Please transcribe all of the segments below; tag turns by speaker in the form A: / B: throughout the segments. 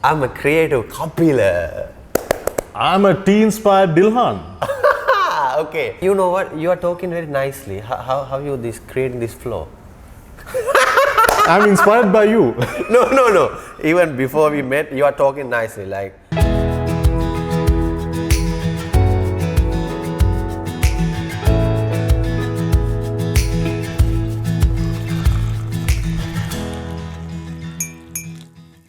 A: I'm a creative compiler.
B: I'm a tea-inspired Dilhan.
A: Okay. You know what? You are talking very nicely. How you creating this flow?
B: I'm inspired by you.
A: No. Even before we met, you are talking nicely. Like.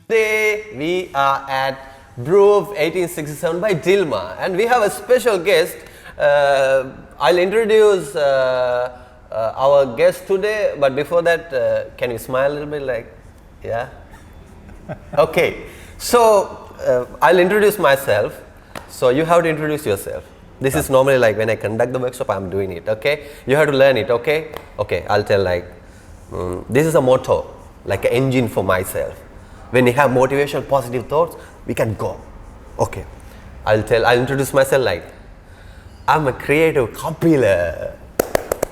A: Today we are at Brew 1867 by Dilmah, and we have a special guest. I'll introduce our guest today, but before that, can you smile a little bit? Like, yeah. Okay. So I'll introduce myself. So you have to introduce yourself. This is normally like when I conduct the workshop, I'm doing it. Okay. You have to learn it. Okay. Okay. I'll tell like this is a motto, like an engine for myself. When you have motivation, positive thoughts, we can go. Okay. I'll introduce myself like, I'm a creative compiler.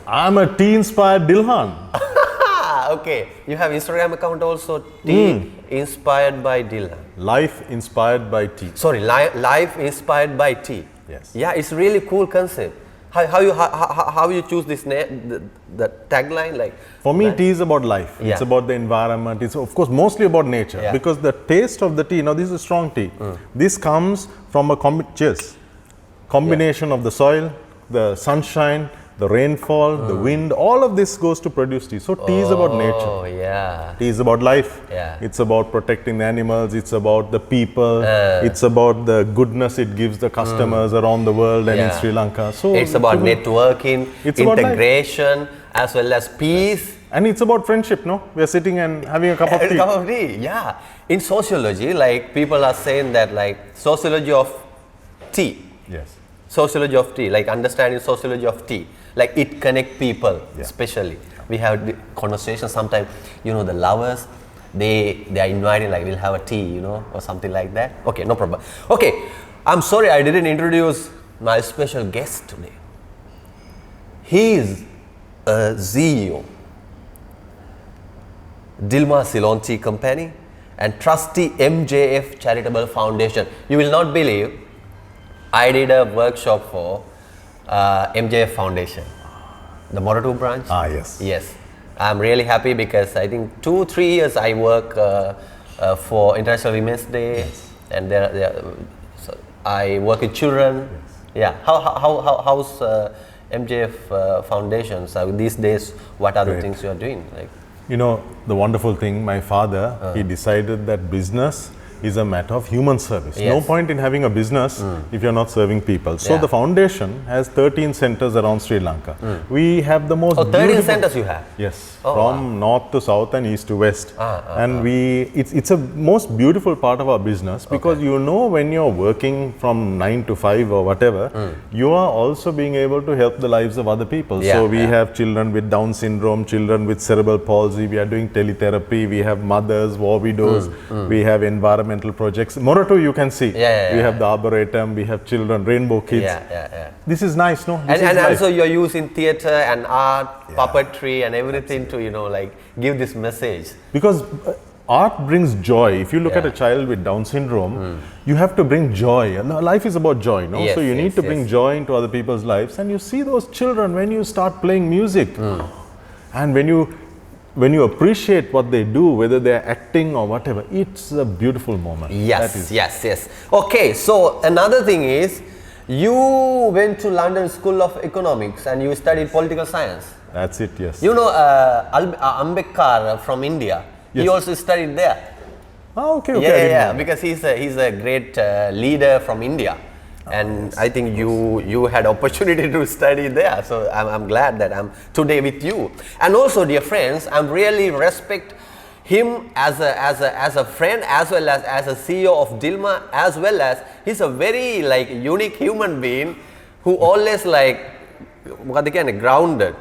B: I'm a tea-inspired Dilhan.
A: Okay. You have Instagram account also, Tea Inspired by Dilhan.
B: Life inspired by tea.
A: Sorry, life inspired by tea.
B: Yes.
A: Yeah, it's really cool concept. How you choose this name, the tagline like?
B: For me, tea is about life.
A: Yeah.
B: It's about the environment. It's of course mostly about nature,
A: Yeah.
B: because the taste of the tea. Now this is a strong tea. This comes from a combination of the soil, the sunshine, the rainfall, the wind. All of this goes to produce tea. So tea is about nature.
A: Oh yeah.
B: Tea is about life.
A: Yeah.
B: It's about protecting the animals. It's about the people. It's about the goodness it gives the customers around the world and in Sri Lanka. So
A: it's about networking,
B: it's about
A: integration, as well as peace.
B: And it's about friendship, no? We are sitting and having a cup of tea.
A: A cup of tea, yeah. In sociology, like people are saying that like sociology of tea.
B: Yes.
A: Sociology of tea, like understanding sociology of tea. Like it connect people, especially. We have the conversation sometimes, you know, the lovers, they are inviting like we'll have a tea, you know, or something like that. Okay, no problem. Okay, I'm sorry I didn't introduce my special guest today. He is a CEO, Dilmah Ceylon Tea Company and trustee MJF Charitable Foundation. You will not believe, I did a workshop for MJF Foundation, the Moratu branch.
B: Yes.
A: Yes. I'm really happy because I think 2-3 years I work for International Women's Day, and so I work with children. Yes. Yeah. How's MJF Foundation? So these days, what are the things you are doing? Like,
B: you know, the wonderful thing, my father, he decided that business is a matter of human service.
A: Yes.
B: No point in having a business if you're not serving people. So the foundation has 13 centers around Sri Lanka. We have the most
A: 13 centers you have?
B: Yes,
A: Oh,
B: from north to south and east to west. And it's a most beautiful part of our business, because you know, when you're working from 9 to 5 or whatever, you are also being able to help the lives of other people. So we have children with Down syndrome, children with cerebral palsy, we are doing teletherapy, we have mothers, war widows, we have environmental projects. Moratu, you can see. We have the Arboretum, we have children, Rainbow Kids. This is nice, no?
A: And also you're using theatre and art, puppetry and everything to, you know, like give this message.
B: Because art brings joy. If you look at a child with Down syndrome, you have to bring joy. Life is about joy, no?
A: Yes,
B: so you need to bring joy into other people's lives. And you see those children when you start playing music. And when you appreciate what they do, whether they're acting or whatever, it's a beautiful moment.
A: Yes. Okay, so another thing is, you went to London School of Economics and you studied political science.
B: That's it, yes.
A: You know Ambedkar from India, he also studied there.
B: Oh, okay.
A: Yeah, because he's a great leader from India. And I think you had opportunity to study there, so I'm glad that I'm today with you. And also, dear friends, I'm really respect him as a friend, as well as a CEO of Dilmah, as well as he's a very like unique human being who always like grounded.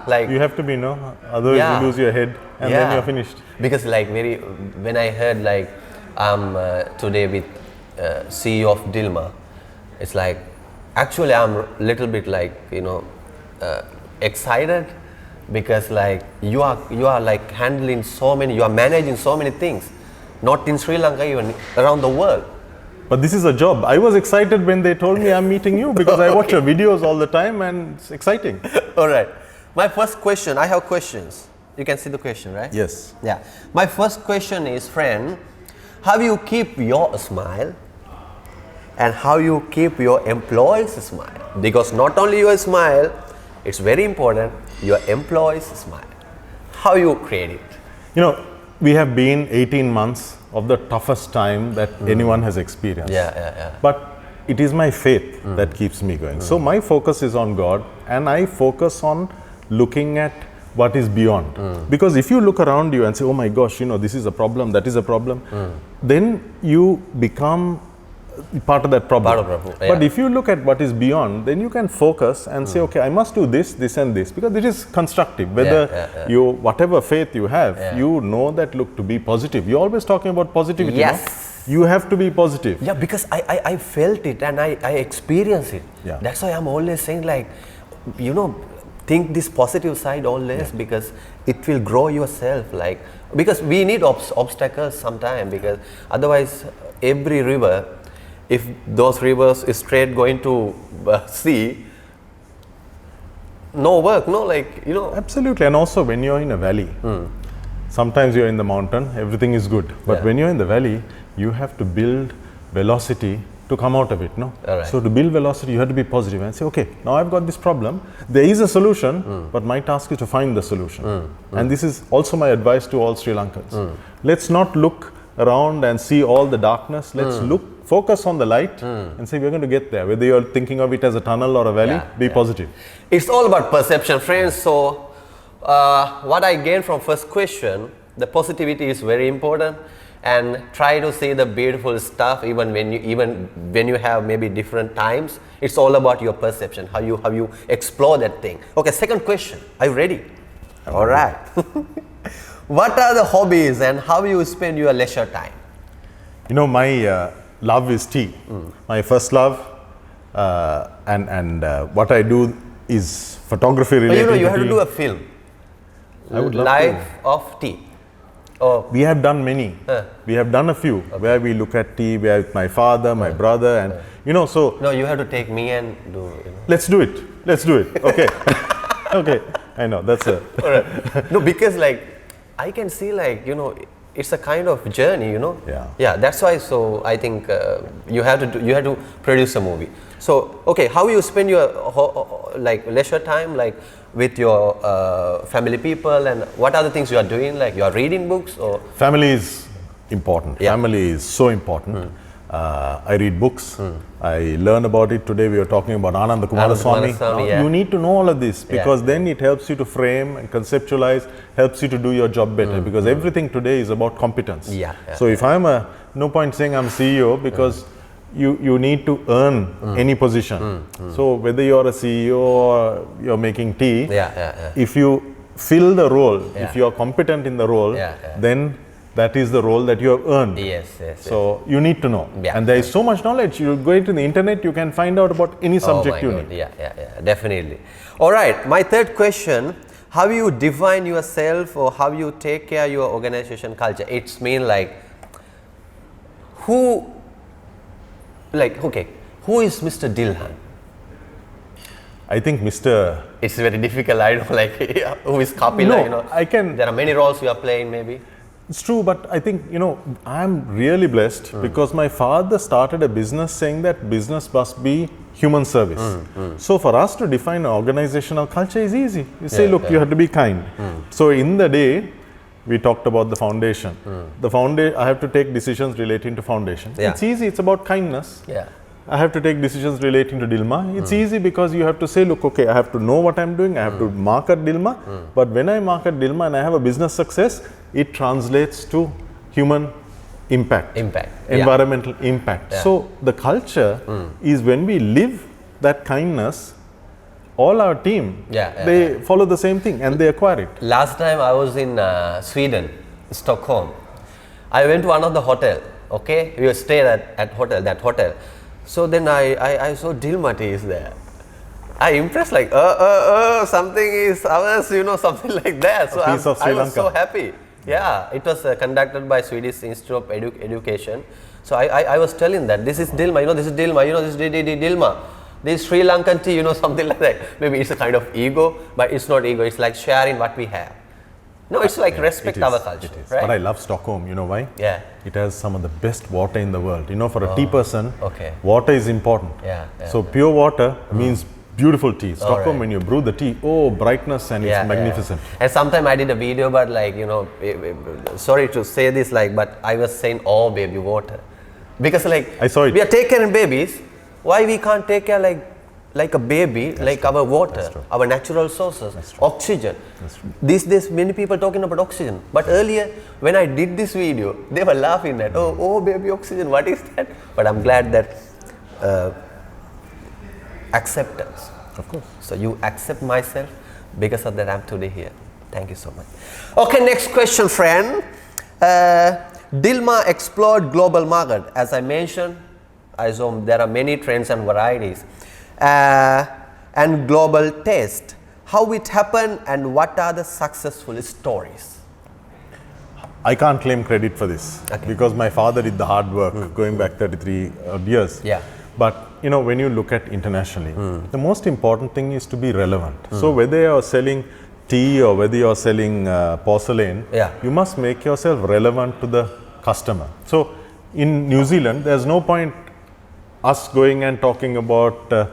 A: Like
B: you have to be, no? Otherwise you lose your head and then you're finished.
A: Because like when I heard like I'm today with CEO of Dilmah, it's like actually I'm a little bit like, you know, excited, because like you are like handling so many, you are managing so many things, not in Sri Lanka, even around the world.
B: But this is a job. I was excited when they told me I'm meeting you because I watch your videos all the time and it's exciting.
A: All right. My first question, I have questions. You can see the question, right?
B: Yes.
A: Yeah. My first question is, friend, how you keep your smile and how you keep your employees smile? Because not only your smile, it's very important, your employees smile. How you create it?
B: You know, we have been 18 months of the toughest time that anyone has experienced.
A: Yeah.
B: But it is my faith that keeps me going. So my focus is on God and I focus on looking at what is beyond. Because if you look around you and say, oh my gosh, you know, this is a problem, that is a problem, then you become part of that problem. But if you look at what is beyond, then you can focus and say, okay, I must do this, this and this, because it is constructive. Whether you, whatever faith you have, you know that, look, to be positive. You're always talking about positivity.
A: Yes.
B: No? You have to be positive.
A: Yeah, because I felt it and I experienced it.
B: Yeah.
A: That's why I'm always saying, like, you know, think this positive side always, because it will grow yourself. Like, because we need obstacles sometimes, because otherwise every river, if those rivers is straight going to sea, no work, no, like, you know.
B: Absolutely. And also when you're in a valley, sometimes you're in the mountain, everything is good. But when you're in the valley, you have to build velocity to come out of it, no?
A: Right.
B: So to build velocity, you have to be positive and say, okay, now I've got this problem. There is a solution, but my task is to find the solution. And this is also my advice to all Sri Lankans. Let's not look around and see all the darkness. Let's focus on the light and say we're going to get there. Whether you're thinking of it as a tunnel or a valley, be positive.
A: It's all about perception, friends. So what I gained from first question, the positivity is very important, and try to see the beautiful stuff even when you have maybe different times. It's all about your perception, how you explore that thing. Okay, second question. Are you ready? All right. What are the hobbies and how you spend your leisure time?
B: You know, my love is tea. My first love, and what I do is photography related.
A: You know, you
B: to
A: have to
B: tea.
A: do a film.
B: I would love
A: Life of tea. Oh,
B: We have done many. We have done a few where we look at tea, where my father, my brother, and you know, so
A: no, you have to take me and do. You know.
B: let's do it. Let's do it. Okay. Okay. I know that's a.
A: No, because like I can see, like, you know, it's a kind of journey, you know.
B: Yeah.
A: That's why. So I think you have to produce a movie. So okay, how you spend your like leisure time, like with your family people, and what are the things you are doing? Like you are reading books or
B: Family is important.
A: Yeah.
B: Family is so important. I read books. I learn about it. Today we were talking about Ananda Kumaraswamy.
A: Kumaraswamy,
B: Now, you need to know all of this because then it helps you to frame and conceptualize, helps you to do your job better because everything today is about competence. So if I'm no point saying I'm CEO because you need to earn any position. So whether you're a CEO or you're making tea, if you fill the role, if you're competent in the role, then that is the role that you have earned. So you need to know. And there is so much knowledge. You go into the internet, you can find out about any subject you need.
A: Definitely. All right, my third question, how you define yourself or how you take care of your organization culture? It's mean like, who is Mr. Dilhan?
B: I think Mr.
A: It's very difficult, I don't know, like, who is Kapila,
B: No,
A: you know?
B: I can.
A: There are many roles you are playing maybe.
B: It's true, but I think, you know, I'm really blessed because my father started a business saying that business must be human service. So for us to define an organizational culture is easy. You say, look, you have to be kind. So in the day, we talked about the foundation. I have to take decisions relating to foundation. It's easy, it's about kindness. I have to take decisions relating to Dilmah. It's easy because you have to say, look, okay, I have to know what I'm doing. I have to market Dilmah. But when I market Dilmah and I have a business success, it translates to human impact. Environmental impact. So the culture is when we live that kindness, all our team, they follow the same thing and they acquire it.
A: Last time I was in Sweden, Stockholm. I went to one of the hotel, okay? We stayed at that hotel. So then I saw Dilmah tea is there. I impressed like, something is ours, you know, something like that. So I was so happy. Yeah, it was conducted by Swedish Institute of Education. So I was telling that this is Dilma, this is Dilma, this is Dilma. This Sri Lankan tea, something like that. Maybe it's a kind of ego, but it's not ego. It's like sharing what we have. No, it's like respect our culture.
B: It is.
A: Right?
B: But I love Stockholm. You know why?
A: Yeah.
B: It has some of the best water in the world. For a tea person,
A: okay.
B: water is important.
A: Yeah.
B: So pure water means beautiful tea. Stockholm,
A: right.
B: when you brew the tea, brightness and it's magnificent.
A: And sometime I did a video, but sorry to say this, but I was saying, oh, baby water. Because
B: I saw it.
A: We are taking care of babies. Why we can't take care like a baby, our water, our natural sources, oxygen. These days, many people talking about oxygen. But earlier, when I did this video, they were laughing at, oh, baby oxygen, what is that? But I'm glad that acceptance.
B: Of course.
A: So you accept myself, because of that I'm today here. Thank you so much. Okay, next question, friend. Dilma explored global market. As I mentioned, I assume there are many trends and varieties. And global taste. How it happened and what are the successful stories?
B: I can't claim credit for this because my father did the hard work going back 33 years.
A: Yeah.
B: But when you look at internationally, the most important thing is to be relevant. So whether you're selling tea or whether you're selling porcelain, you must make yourself relevant to the customer. So in New Zealand, there's no point us going and talking about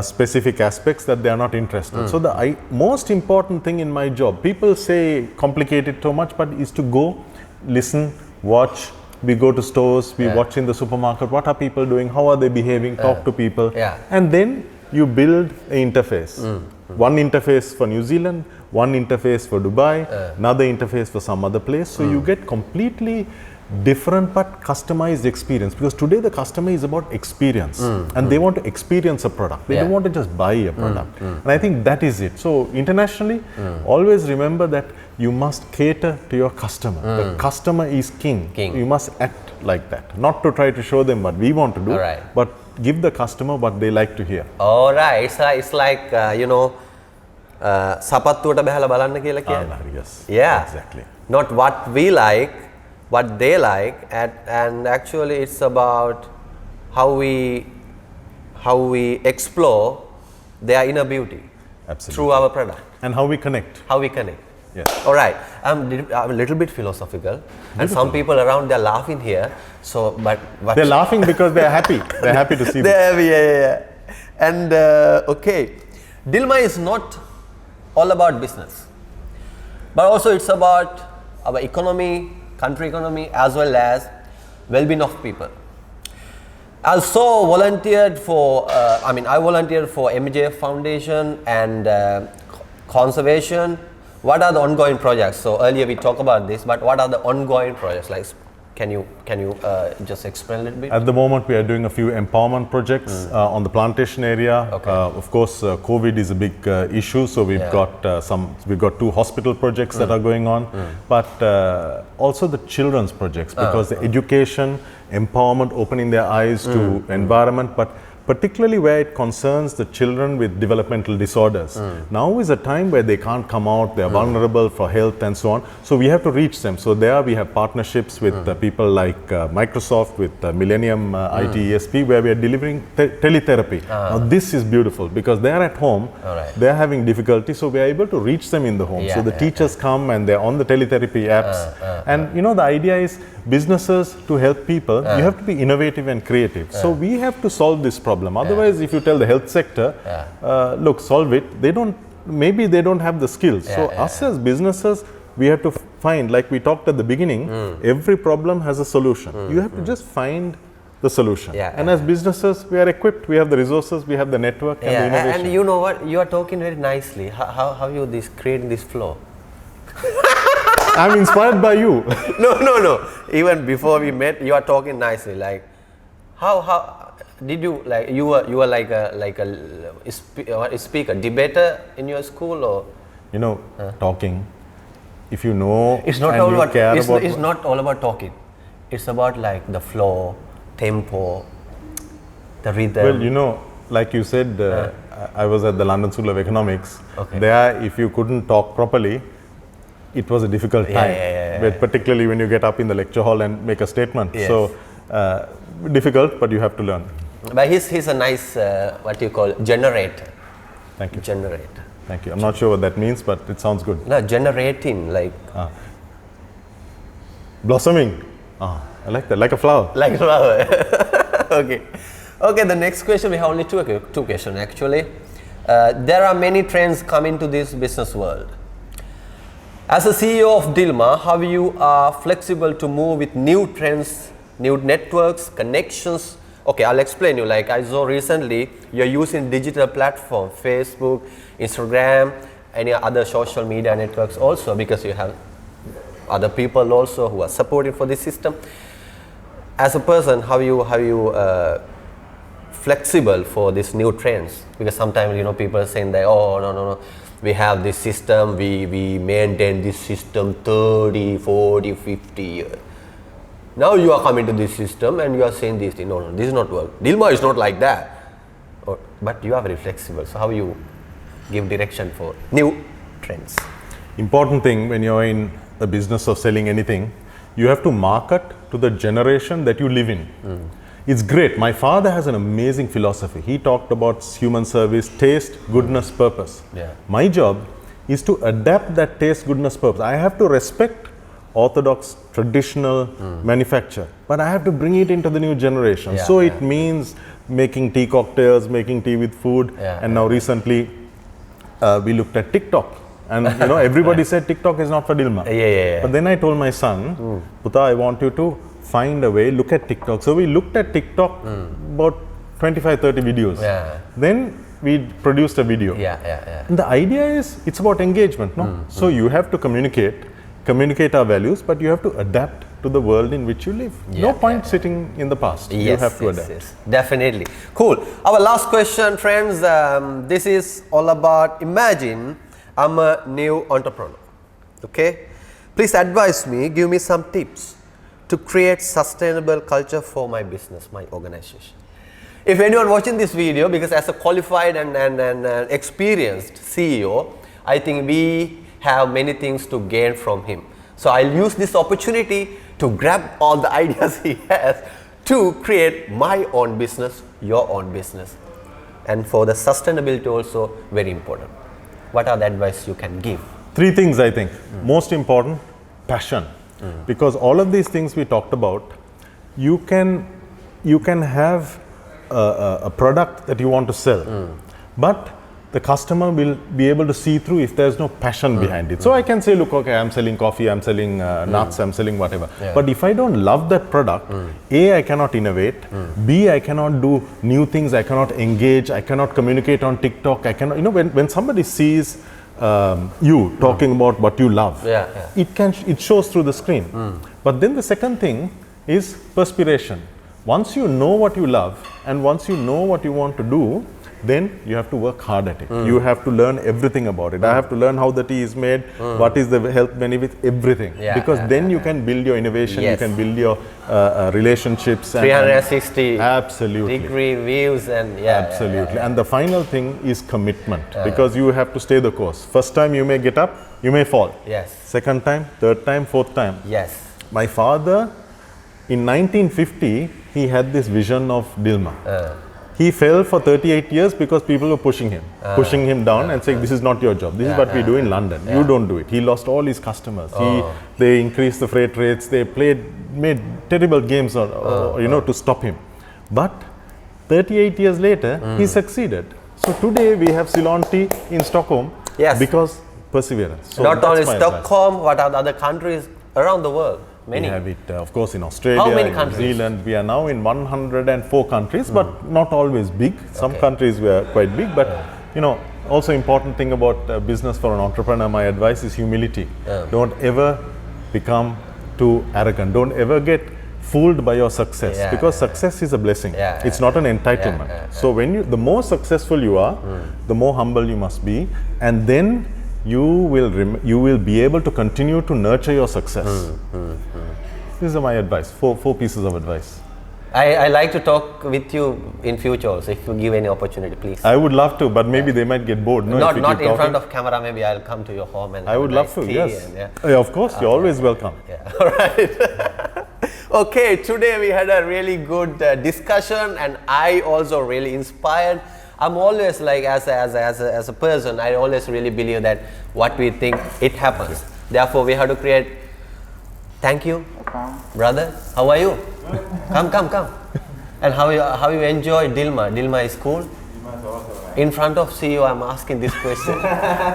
B: specific aspects that they are not interested. So the most important thing in my job, people say complicate it too much, but is to go, listen, watch. We go to stores, we watch in the supermarket, what are people doing, how are they behaving, talk to people. And then you build an interface. One interface for New Zealand, one interface for Dubai, another interface for some other place. So you get completely different but customized experience, because today the customer is about experience and they want to experience a product. They don't want to just buy a product. And I think that is it. So internationally, always remember that you must cater to your customer. The customer is king. You must act like that. Not to try to show them what we want to do, but give the customer what they like to hear.
A: All right. It's like, සපත්තුවට බහලා බලන්න කියලා කියන්නේ.
B: Yes.
A: Yeah.
B: Exactly.
A: Not what we like, what they like, and actually it's about how we explore their inner beauty through our product.
B: And how we connect.
A: How we connect.
B: Yes.
A: All right. I'm a little bit philosophical, and some people around, they're laughing here. So, but
B: they're laughing because they're happy. They're happy to see me.
A: Yeah. And okay, Dilma is not all about business, but also it's about our economy, country economy, as well as well-being of people. I also volunteered for, I volunteered for MJF Foundation and conservation. What are the ongoing projects? So earlier we talked about this, but what are the ongoing projects? Like, can you just explain a little bit?
B: At the moment, we are doing a few empowerment projects on the plantation area.
A: Okay.
B: Of course, COVID is a big issue, so we've got we've got 2 hospital projects that are going on, but also the children's projects, because the education, empowerment, opening their eyes to environment, but particularly where it concerns the children with developmental disorders. Now is a time where they can't come out, they are vulnerable for health and so on. So we have to reach them. So there we have partnerships with people like Microsoft, with Millennium IT ESP, where we are delivering teletherapy. Now this is beautiful because they are at home, they are having difficulty, so we are able to reach them in the home. So the teachers come and they are on the teletherapy apps. And the idea is businesses to help people, you have to be innovative and creative. So we have to solve this problem. Otherwise, if you tell the health sector, look, solve it, maybe they don't have the skills. So us as businesses, we have to find, like we talked at the beginning, every problem has a solution. You have to just find the solution. And as businesses, we are equipped, we have the resources, we have the network and the innovation.
A: And you know what, you are talking very nicely. How you creating this flow?
B: I'm inspired by you.
A: No. Even before we met, you are talking nicely. Like, how did you you were like a speaker, debater in your school, or
B: talking. If you know,
A: it's not all about. It's not all about talking. It's about like the flow, tempo, the rhythm.
B: Well, like you said, I was at the London School of Economics. There, if you couldn't talk properly, it was a difficult time. but particularly when you get up in the lecture hall and make a statement.
A: Yes.
B: So difficult, but you have to learn.
A: But he's a nice, what you call, generator.
B: Thank you.
A: Generator.
B: Thank you. I'm not sure what that means, but it sounds good.
A: No, generating, like.
B: Blossoming. I like that, like a flower.
A: Like flower. Okay. Okay, the next question, we have only two questions actually. There are many trends coming to this business world. As a CEO of Dilmah, how you are flexible to move with new trends, new networks, connections? Okay, I'll explain you. Like I saw recently, you're using digital platform, Facebook, Instagram, any other social media networks also, because you have other people also who are supporting for this system. As a person, how you flexible for these new trends? Because sometimes people are saying that, oh no, we have this system, we maintain this system 30, 40, 50 years. Now you are coming to this system and you are saying this thing, no, this is not work. Dilmah is not like that. But you are very flexible. So how you give direction for new trends?
B: Important thing when you're in the business of selling anything, you have to market to the generation that you live in. It's great. My father has an amazing philosophy. He talked about human service, taste, goodness, purpose.
A: Yeah.
B: My job is to adapt that taste, goodness, purpose. I have to respect orthodox, traditional manufacture, but I have to bring it into the new generation.
A: Yeah,
B: so it means making tea cocktails, making tea with food, and now recently we looked at TikTok. And everybody said TikTok is not for Dilmah.
A: Yeah.
B: But then I told my son, Puta, I want you to find a way, look at TikTok. So we looked at TikTok, about 25, 30 videos.
A: Yeah.
B: Then we produced a video.
A: Yeah.
B: And the idea is, it's about engagement, no? So you have to communicate our values, but you have to adapt to the world in which you live. No point sitting in the past. You have to adapt.
A: Yes, definitely. Cool. Our last question, friends. This is all about, imagine I'm a new entrepreneur. Okay? Please advise me, give me some tips to create sustainable culture for my business, my organization. If anyone watching this video, because as a qualified and experienced CEO, I think we have many things to gain from him. So I'll use this opportunity to grab all the ideas he has to create my own business, your own business. And for the sustainability also very important. What are the advice you can give?
B: 3 things I think. Most important, passion. Because all of these things we talked about, you can have a product that you want to sell, but the customer will be able to see through if there's no passion behind it. So I can say, look, okay, I'm selling coffee, I'm selling nuts, I'm selling whatever. Yeah. But if I don't love that product, A, I cannot innovate, B, I cannot do new things, I cannot engage, I cannot communicate on TikTok, I cannot, when somebody sees you talking about what you love, it shows through the screen. But then the second thing is perspiration. Once you know what you love and once you know what you want to do, then you have to work hard at it. You have to learn everything about it. I have to learn how the tea is made, what is the health benefit, everything. Because then you can build your innovation, you can build your relationships.
A: 360
B: absolutely.
A: degree views and
B: absolutely. And the final thing is commitment, because you have to stay the course. First time you may get up, you may fall.
A: Yes.
B: Second time, third time, fourth time.
A: Yes.
B: My father, in 1950, he had this vision of Dilmah. He fell for 38 years because people were pushing him down and saying, this is not your job. This is what we do in London. You don't do it. He lost all his customers. They increased the freight rates. They made terrible games to stop him. But 38 years later, he succeeded. So today we have Ceylon tea in Stockholm because perseverance. So
A: not only Stockholm, what are the other countries around the world? Many.
B: We have it, of course, in Australia, in New Zealand. We are now in 104 countries, but not always big. Some countries were quite big, but also important thing about business for an entrepreneur, my advice is humility. Don't ever become too arrogant. Don't ever get fooled by your success, because success is a blessing. It's not an entitlement. So when the more successful you are, the more humble you must be, and then you will be able to continue to nurture your success. These are my advice, four pieces of advice.
A: I like to talk with you in future also, if you give any opportunity, please.
B: I would love to, but maybe they might get bored. No, if you
A: Not
B: keep
A: in front
B: talking.
A: of camera, maybe I'll come to your home and
B: I
A: have
B: would
A: a
B: love
A: nice
B: to,
A: tea
B: yes.
A: and, yeah.
B: Yeah, of course, you're always welcome.
A: Yeah, all right. Okay, today we had a really good discussion, and I also really inspired. I'm always like, as a person, I always really believe that what we think, it happens. Therefore, we have to create. Thank you, brother. How are you? Come. And how you enjoy Dilma? Dilma is cool. In front of CEO, I'm asking this question.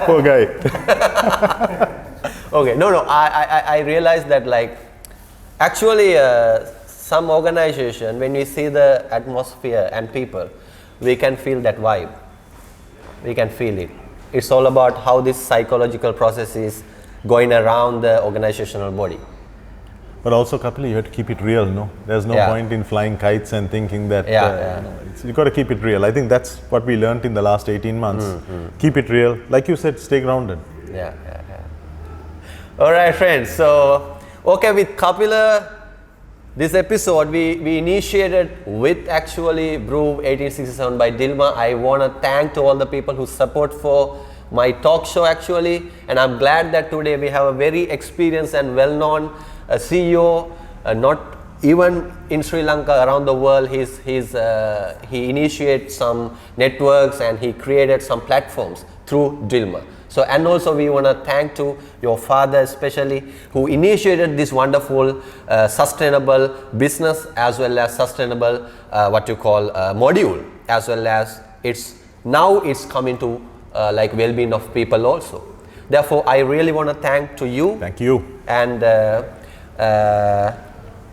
B: Poor guy.
A: Okay, no. I realized that, like, actually, some organization, when we see the atmosphere and people, we can feel that vibe. We can feel it. It's all about how this psychological process is going around the organizational body.
B: But also, Kapil, you have to keep it real, no? There's no point in flying kites and thinking that, you've got to keep it real. I think that's what we learned in the last 18 months. Keep it real. Like you said, stay grounded.
A: Yeah. All right, friends. So, okay, with Kapila, this episode we initiated with actually Brew 1867 by Dilma. I want to thank to all the people who support for my talk show actually, and I'm glad that today we have a very experienced and well-known CEO, not even in Sri Lanka, around the world. He initiates some networks and he created some platforms through Dilma. So, and also we want to thank to your father especially, who initiated this wonderful sustainable business as well as sustainable module, as well as it's coming to like well-being of people also. Therefore, I really want to thank to you.
B: Thank you.
A: And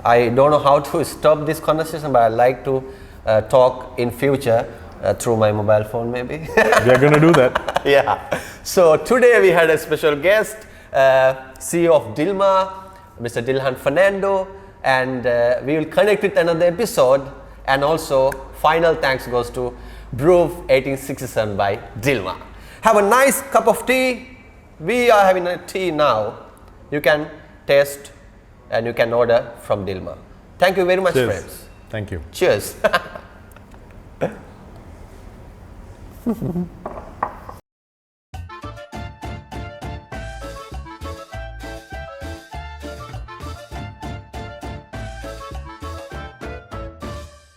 A: I don't know how to stop this conversation, but I like to talk in future through my mobile phone maybe.
B: We are going to do that.
A: Yeah. So today we had a special guest, CEO of Dilma, Mr. Dilhan Fernando, and we will connect with another episode. And also, final thanks goes to Brew 1867 by Dilma. Have a nice cup of tea. We are having a tea now. You can taste and you can order from Dilma. Thank you very much,
B: Cheers.
A: friends.
B: Thank you.
A: Cheers.